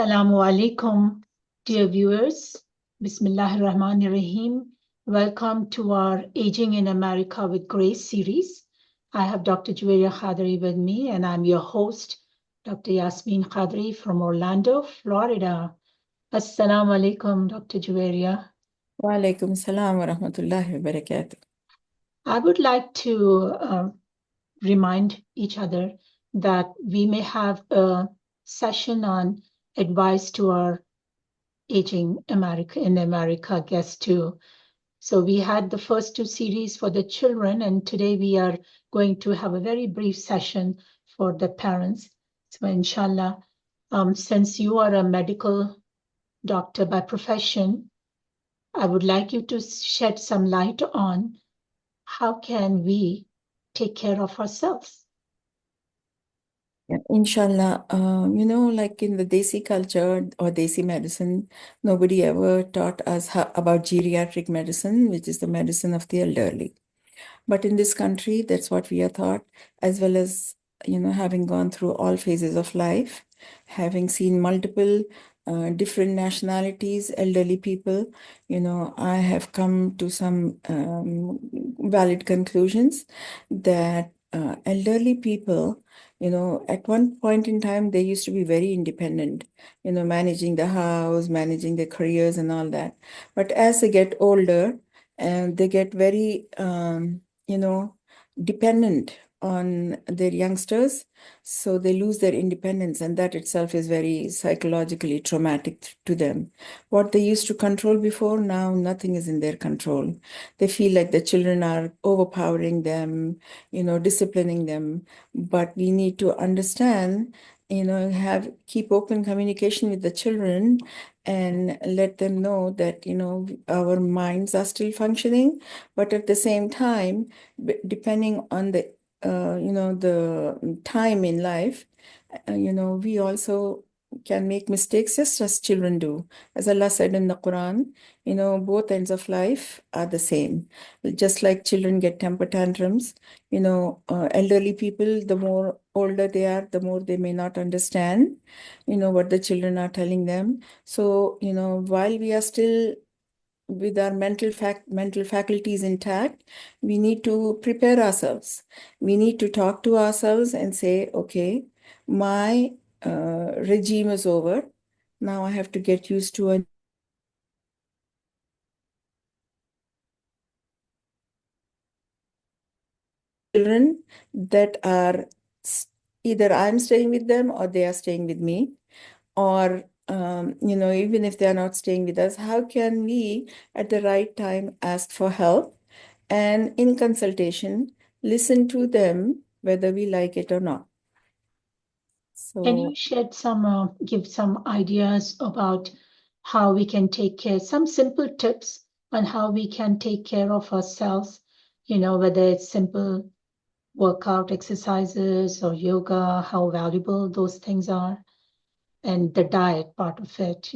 Assalamu alaikum, dear viewers. Bismillahir Rahmanir Rahim. Welcome to our Aging in America with Grace series. I have Dr. Jowairia Qadri with me, and I'm your host, Dr. Yasmeen Qadri from Orlando, Florida. Assalamu alaikum, Dr. Jowairia. Wa alaikum salam wa rahmatullahi wa barakatuh. I would like to remind each other that we may have a session on advice to our Aging in America guests too. So we had the first two series for the children, and today we are going to have a very brief session for the parents. So inshallah, since you are a medical doctor by profession, I would like you to shed some light on how can we take care of ourselves. Yeah, inshallah, like in the Desi culture or Desi medicine, nobody ever taught us about geriatric medicine, which is the medicine of the elderly. But in this country, that's what we are taught, as well as, having gone through all phases of life, having seen multiple different nationalities, elderly people, I have come to some valid conclusions that elderly people, at one point in time, they used to be very independent, managing the house, managing their careers and all that. But as they get older, and they get very, dependent on their youngsters, so they lose their independence, and that itself is very psychologically traumatic to them. What they used to control before, now nothing is in their control. They feel like the children are overpowering them, disciplining them. But we need to understand, keep open communication with the children and let them know that, our minds are still functioning, but at the same time, depending on the, the time in life, we also can make mistakes just as children do. As Allah said in the Quran, both ends of life are the same. Just like children get temper tantrums, elderly people, the more older they are, the more they may not understand, what the children are telling them. So, while we are still with our mental faculties intact, we need to prepare ourselves. We need to talk to ourselves and say, okay, my regime is over. Now I have to get used to a children that are either I'm staying with them or they are staying with me, or even if they are not staying with us, how can we at the right time ask for help and in consultation listen to them whether we like it or not. Can you So give some ideas about how we can take care, some simple tips on how we can take care of ourselves, whether it's simple workout exercises or yoga, how valuable those things are, and the diet part of it,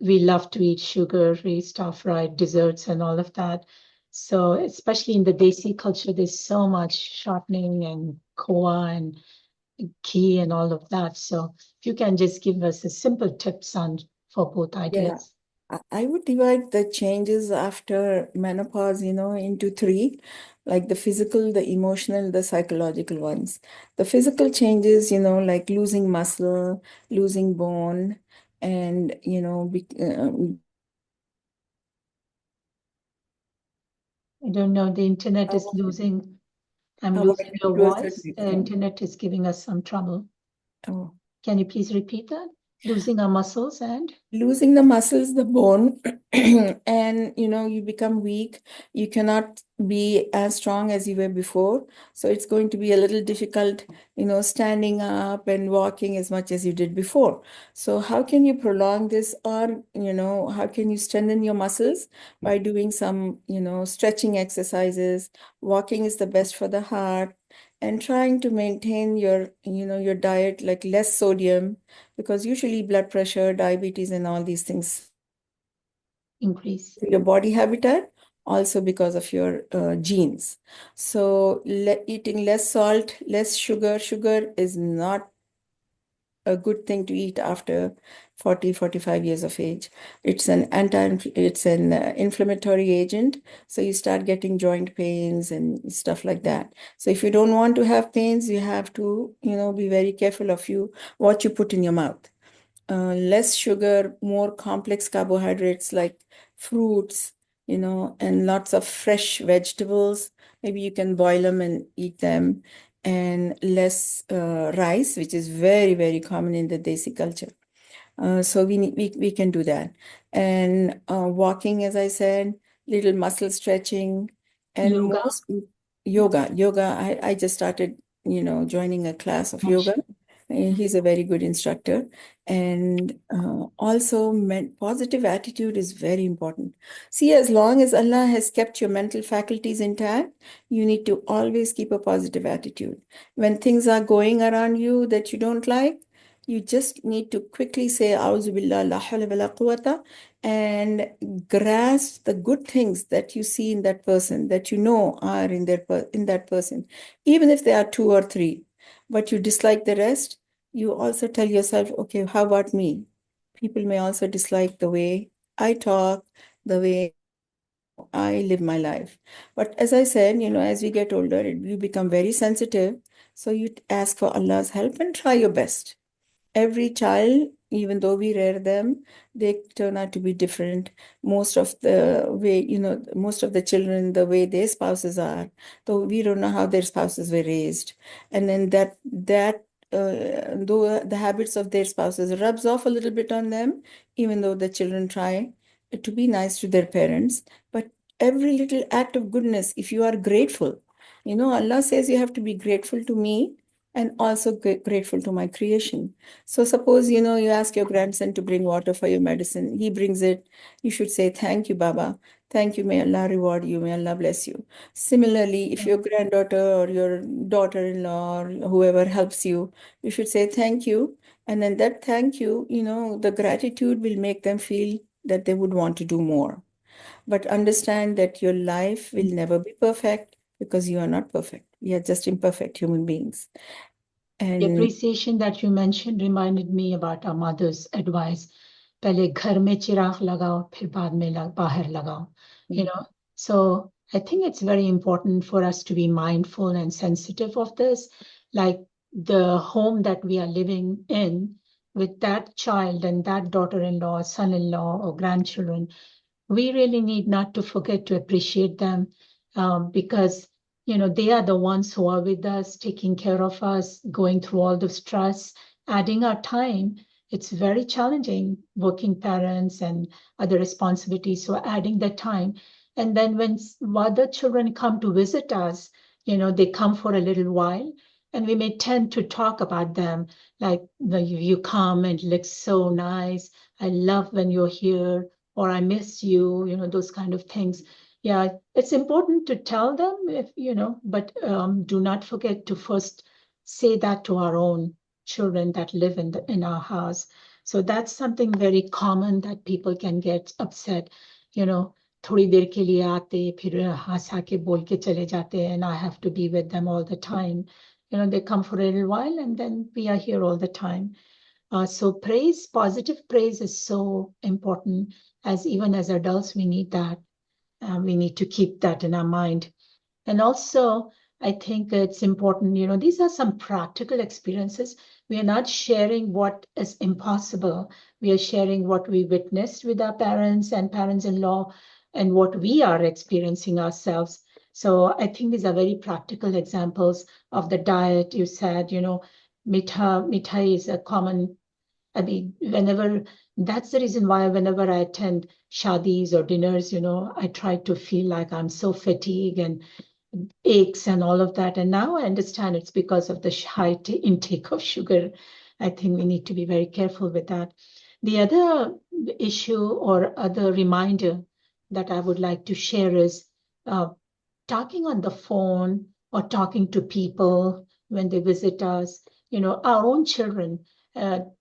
we love to eat sugary stuff, right? Desserts and all of that. So especially in the Desi culture, there's so much shortening and koa and ghee and all of that. So if you can just give us a simple tips on for both yeah, ideas. I would divide the changes after menopause, into three, like the physical, the emotional, the psychological ones. The physical changes, like losing muscle, losing bone, and, I don't know, the internet is losing. I'm avoid losing your to a voice. certain The extent. internet is giving us some trouble. Oh. Can you please repeat that? Losing our muscles and Losing the muscles, the bone, and you become weak. You cannot be as strong as you were before. So it's going to be a little difficult, standing up and walking as much as you did before. So how can you prolong this, or, how can you strengthen your muscles by doing some, stretching exercises? Walking is the best for the heart, and trying to maintain your diet, like less sodium, because usually blood pressure, diabetes, and all these things, increase. your body habitat, also because of your genes. So eating less salt, less sugar. Sugar is not a good thing to eat after 40, 45 years of age. It's an inflammatory agent. So you start getting joint pains and stuff like that. So if you don't want to have pains, you have to, be very careful of what you put in your mouth. Less sugar, more complex carbohydrates like fruits, and lots of fresh vegetables. Maybe you can boil them and eat them, and less rice, which is very, very common in the Desi culture. So we can do that. And walking, as I said, little muscle stretching, and Yoga, most yoga. Yoga, I just started, joining a class of yoga. mashallah. He's a very good instructor. And also, positive attitude is very important. See, as long as Allah has kept your mental faculties intact, you need to always keep a positive attitude. When things are going around you that you don't like, you just need to quickly say, Auzu billah, la hawla wa la quwwata, and grasp the good things that you see in that person, that you know are in that person, even if they are two or three, but you dislike the rest. You also tell yourself, okay, how about me? People may also dislike the way I talk, the way I live my life. But as I said, as we get older, you become very sensitive. So you ask for Allah's help and try your best. Every child, even though we rear them, they turn out to be different. Most of the children, the way their spouses are, though we don't know how their spouses were raised. And then though the habits of their spouses rubs off a little bit on them, even though the children try to be nice to their parents. But every little act of goodness, if you are grateful, Allah says you have to be grateful to me and also grateful to my creation. So suppose, you ask your grandson to bring water for your medicine. He brings it. You should say, thank you, Baba. Thank you. May Allah reward you. May Allah bless you. Similarly, if your granddaughter or your daughter-in-law or whoever helps you, you should say thank you. And then that thank you, the gratitude will make them feel that they would want to do more. But understand that your life will never be perfect because you are not perfect. We are just imperfect human beings. The And appreciation that you mentioned reminded me about our mother's advice. पहले घर में चिराग लगाओ, फिर बाद में बाहर लगाओ. So I think it's very important for us to be mindful and sensitive of this. Like the home that we are living in with that child and that daughter-in-law, son-in-law, or grandchildren, we really need not to forget to appreciate them, because they are the ones who are with us, taking care of us, going through all the stress, adding our time. It's very challenging, working parents and other responsibilities, so adding the time. And then when other children come to visit us, they come for a little while, and we may tend to talk about them, like, you come and it looks so nice, I love when you're here, or I miss you, those kind of things. Yeah, it's important to tell them, but do not forget to first say that to our own children that live in our house. So that's something very common, that people can get upset, थोड़ी देर के लिए आते, फिर हंसा के बोल के चले जाते, and I have to be with them all the time. They come for a little while and then we are here all the time. So positive praise is so important, as even as adults, we need that. We need to keep that in our mind. And also, I think it's important, these are some practical experiences. We are not sharing what is impossible. We are sharing what we witnessed with our parents and parents-in-law and what we are experiencing ourselves. So I think these are very practical examples of the diet. You said, mitha is a common. I mean, that's the reason why whenever I attend shadis or dinners, I try to feel like I'm so fatigued and aches and all of that. And now I understand it's because of the high intake of sugar. I think we need to be very careful with that. The other issue or other reminder that I would like to share is talking on the phone or talking to people when they visit us, our own children.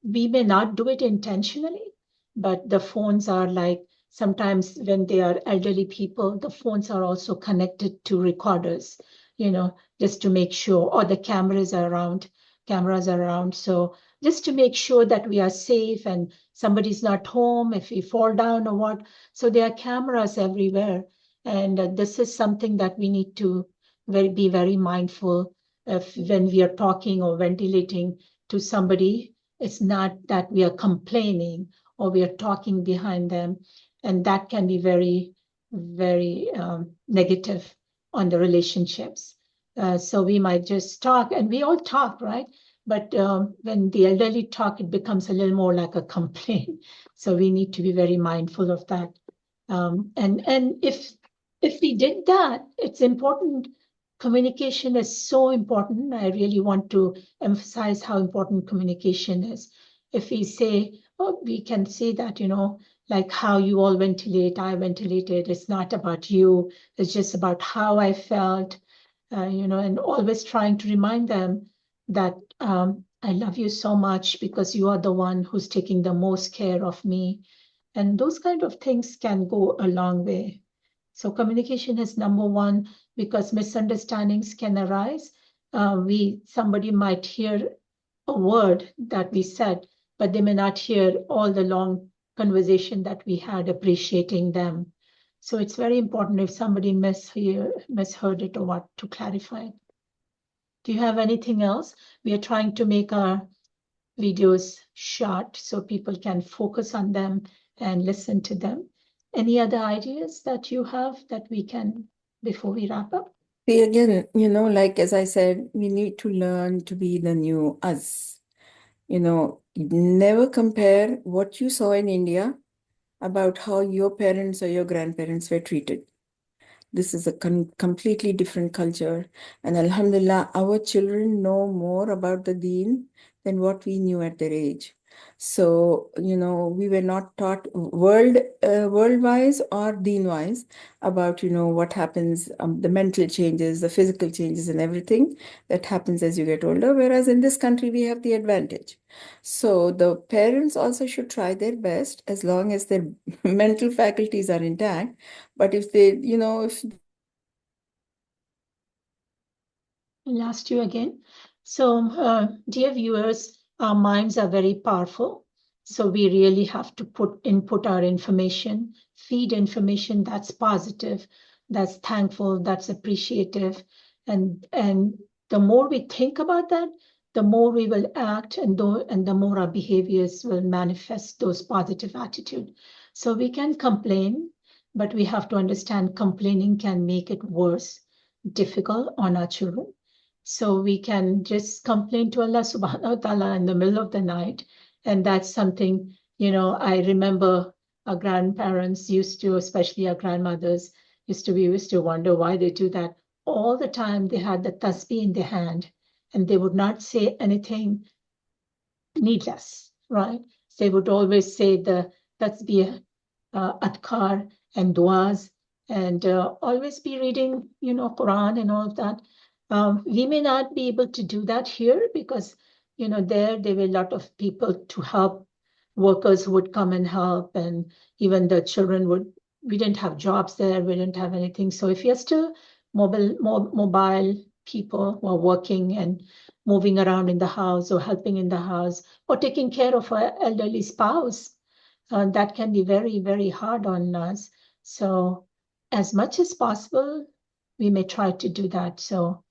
We may not do it intentionally, but the phones are like, sometimes when they are elderly people, the phones are also connected to recorders, just to make sure, or the cameras are around cameras around. So just to make sure that we are safe and somebody's not home if we fall down or what. So there are cameras everywhere. And this is something that we need to be very mindful of when we are talking or ventilating to somebody. It's not that we are complaining or we are talking behind them. And that can be very, very negative on the relationships. So we might just talk, and we all talk, right? But when the elderly talk, it becomes a little more like a complaint. So we need to be very mindful of that. And if we did that, it's important. Communication is so important. I really want to emphasize how important communication is. If we say, oh, we can say that, like how you all ventilate, I ventilated. It's not about you. It's just about how I felt, and always trying to remind them that I love you so much because you are the one who's taking the most care of me. And those kind of things can go a long way. So communication is number one because misunderstandings can arise. Somebody might hear a word that we said, but they may not hear all the long conversation that we had appreciating them. So it's very important if somebody misheard it or what to clarify it. Do you have anything else? We are trying to make our videos short so people can focus on them and listen to them. Any other ideas that you have that we can, before we wrap up? See, again, like as I said, we need to learn to be the new us. Never compare what you saw in India about how your parents or your grandparents were treated. This is a completely different culture. And Alhamdulillah, our children know more about the deen than what we knew at their age. So, we were not taught world-wise or deen-wise about, what happens, the mental changes, the physical changes and everything that happens as you get older. Whereas in this country, we have the advantage. So the parents also should try their best as long as their mental faculties are intact. But if they, if I lost you again. So, dear viewers, our minds are very powerful. So we really have to input our information, feed information that's positive, that's thankful, that's appreciative. And the more we think about that, the more we will act and the more our behaviors will manifest those positive attitude. So we can complain, but we have to understand complaining can make it worse, difficult on our children. So we can just complain to Allah subhanahu wa ta'ala in the middle of the night. And that's something, I remember our grandparents used to, especially our grandmothers, we used to wonder why they do that. All the time they had the tasbih in their hand and they would not say anything needless, right? They would always say the tasbih, adkar and duas, and always be reading, Quran and all of that. We may not be able to do that here because, there were a lot of people to help, workers who would come and help, and even the children we didn't have jobs there, we didn't have anything. So if you're still mobile people who are working and moving around in the house or helping in the house or taking care of an elderly spouse, that can be very, very hard on us. So as much as possible, we may try to do that. So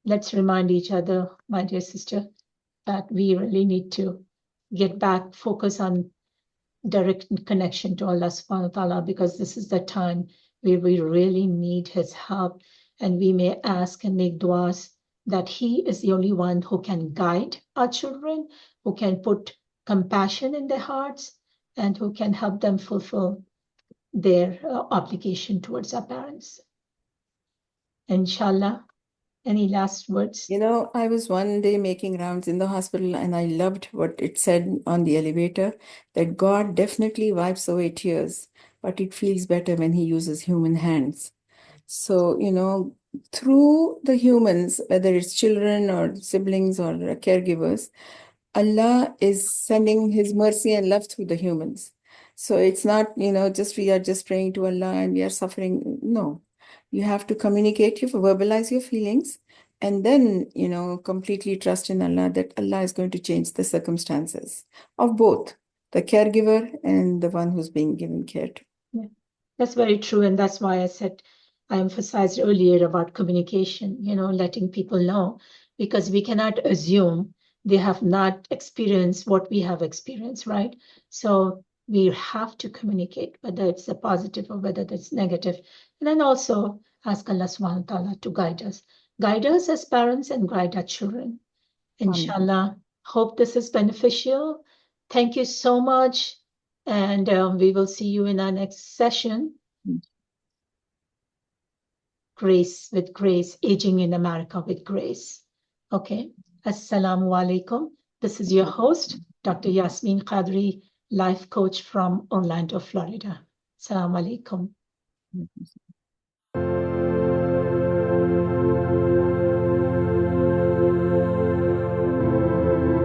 let's remind each other, my dear sister, that we really need to get back, focus on direct connection to Allah subhanahu wa ta'ala, because this is the time where we really need his help. And we may ask and make du'as that he is the only one who can guide our children, who can put compassion in their hearts, and who can help them fulfill their obligation towards our parents. Inshallah, any last words? I was one day making rounds in the hospital and I loved what it said on the elevator, that God definitely wipes away tears, but it feels better when he uses human hands. So, through the humans, whether it's children or siblings or caregivers, Allah is sending his mercy and love through the humans. So it's not, just we are just praying to Allah and we are suffering. No, you have to communicate, you verbalize your feelings And then, completely trust in Allah that Allah is going to change the circumstances of both the caregiver and the one who's being given care to. Yeah, that's very true. And that's why I emphasized earlier about communication, letting people know, because we cannot assume they have not experienced what we have experienced, right? So we have to communicate, whether it's a positive or whether it's negative. And then also ask Allah subhanahu wa ta'ala to guide us as parents and guide our children. Inshallah, hope this is beneficial. Thank you so much. And we will see you in our next session. Grace with Grace, Aging in America with Grace. Okay. Assalamu alaikum. This is your host, Dr. Yasmeen Qadri, life coach from Orlando, Florida. Assalamu alaikum.